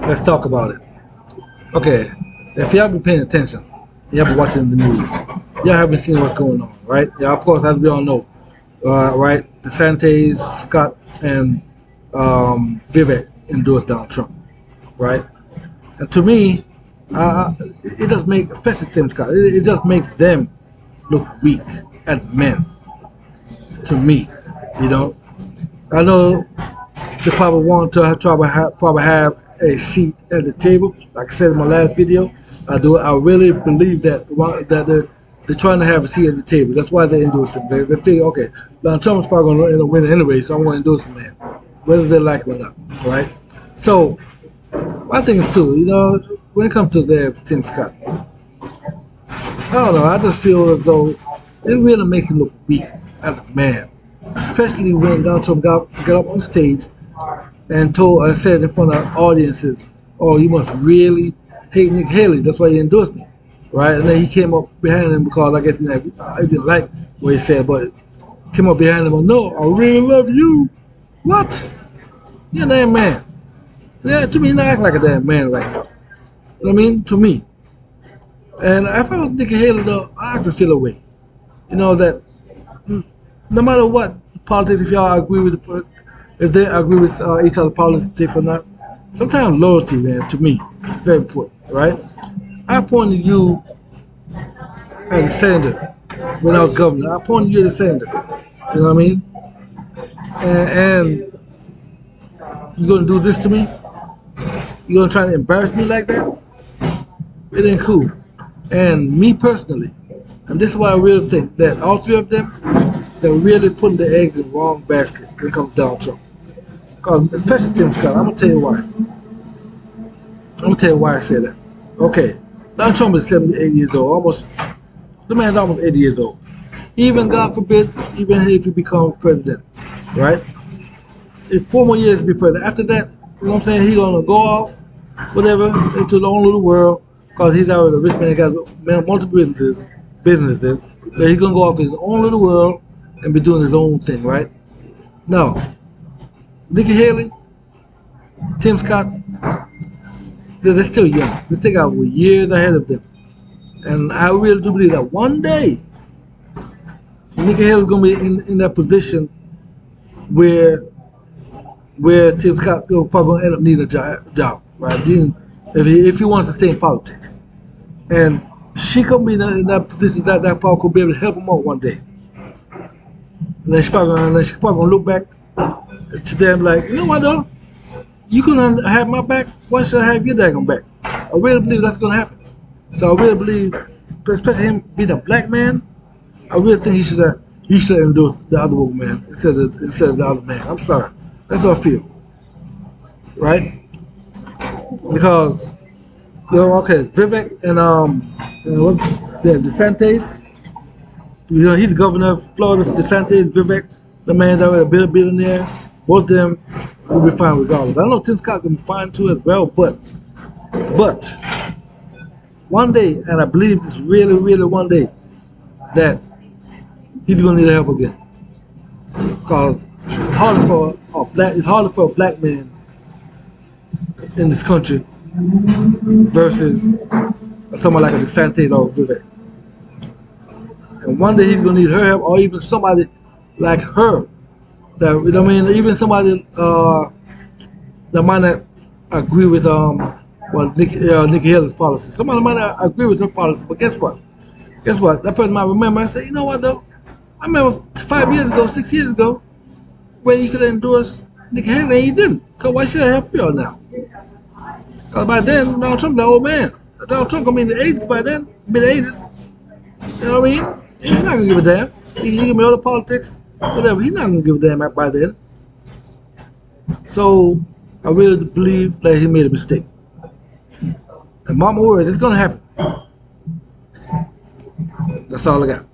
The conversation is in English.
Let's talk about it. Okay, if y'all been paying attention, y'all been watching the news, y'all have been seeing what's going on, right? Yeah, of course, as we all know, right? DeSantis, Scott, and Vivek endorsed Donald Trump, right? And to me, it does make, especially Tim Scott, it just makes them look weak as men. To me, you know, I know they probably want to probably have a seat at the table. Like I said in my last video, I really believe that they're trying to have a seat at the table. That's why they endorse him. They figure, okay, Donald Trump's probably going to win anyway, so I'm going to endorse the man, whether they like him or not, right? So my thing is too, you know, when it comes to the Tim Scott, I don't know. I just feel as though it really makes him look weak as a man, especially when Donald Trump got up on stage and said in front of audiences, "Oh, you must really hate Nick Haley. That's why he endorsed me, right?" And then he came up behind him because I guess I didn't like what he said, but came up behind him. No, I really love you. What? You're a damn man. Yeah, to me, he's not acting like a damn man right now. You know what I mean? To me. And if I was Nikki Haley, though, I could feel away. You know that no matter what politics, if y'all agree with if they agree with each other politics or not, sometimes loyalty, man, to me, is very important, right? I appointed you as a senator when I was governor. I appointed you as a senator. You know what I mean? And you're gonna do this to me? You're gonna try to embarrass me like that? It ain't cool. And me personally, and this is why I really think that all three of them, they're really putting the eggs in the wrong basket when it comes to Donald Trump. Because especially Tim Scott, I'm gonna tell you why. I'm gonna tell you why I say that. Okay, Donald Trump is 78 years old, the man's almost 80 years old. Even God forbid, even if he becomes president, right? In 4 more years to be president. After that, you know what I'm saying? He's gonna go off, whatever, into the own little world, because he's already a rich man, got multiple businesses. So he's gonna go off in his own little world and be doing his own thing, right? No. Nikki Haley, Tim Scott, they're still young. They still got years ahead of them. And I really do believe that one day Nikki Haley is gonna be in that position where Tim Scott will probably gonna end up needing a job, right? If he wants to stay in politics. And she could be in that position that probably could be able to help him out one day. And then she's probably gonna look back to them like, you know what though? You couldn't have my back, why should I have your daggone back? I really believe that's gonna happen. So I really believe, especially him being a black man, I really think he should endorse the other woman man instead of the other man. I'm sorry. That's what I feel. Right? Because okay, Vivek and DeSantis. You know, he's the governor of Florida, DeSantis, Vivek, the man's already a billionaire. Both of them will be fine regardless. I know Tim Scott can be fine too as well, but one day, and I believe it's really, really one day, that he's gonna need help again. Because it's harder for a black man in this country versus someone like a DeSantis or Vivek. And one day he's gonna need her help, or even somebody like her. That, you know what I mean? Even somebody that might not agree with Nikki Haley's policy. Somebody might not agree with her policy, but guess what? Guess what? That person might remember and say, you know what though? I remember 5 years ago, 6 years ago, when you could endorse Nikki Haley and you didn't. So why should I help you out now? Because by then, Donald Trump, the old man. Donald Trump gonna be in the 80s by then, mid-80s. You know what I mean? He's not gonna give a damn. He can give me all the politics, whatever. He's not gonna give a damn by then. So I really believe that he made a mistake. And mama words, it's gonna happen. That's all I got.